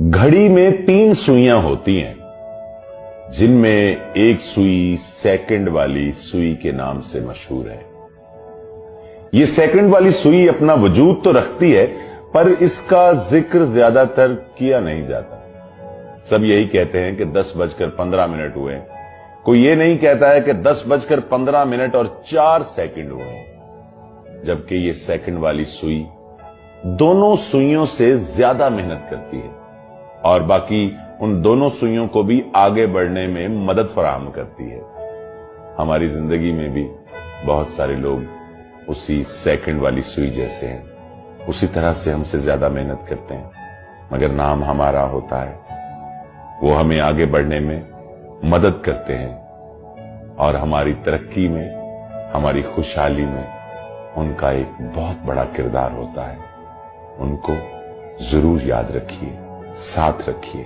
घड़ी में 3 सुइयां होती हैं, जिनमें एक सुई सेकंड वाली सुई के नाम से मशहूर है। ये सेकंड वाली सुई अपना वजूद तो रखती है, पर इसका जिक्र ज्यादातर किया नहीं जाता। सब यही कहते हैं कि 10:15 हुए, कोई ये नहीं कहता है कि 10:15 और 4 सेकंड हुए, जबकि ये सेकंड वाली सुई दोनों सुइयों से ज्यादा मेहनत करती है और बाकी उन दोनों सुइयों को भी आगे बढ़ने में मदद फराहम करती है। हमारी जिंदगी में भी बहुत सारे लोग उसी सेकंड वाली सुई जैसे हैं, उसी तरह से हमसे ज्यादा मेहनत करते हैं, मगर नाम हमारा होता है। वो हमें आगे बढ़ने में मदद करते हैं और हमारी तरक्की में, हमारी खुशहाली में उनका एक बहुत बड़ा किरदार होता है। उनको जरूर याद रखिए, साथ रखिए।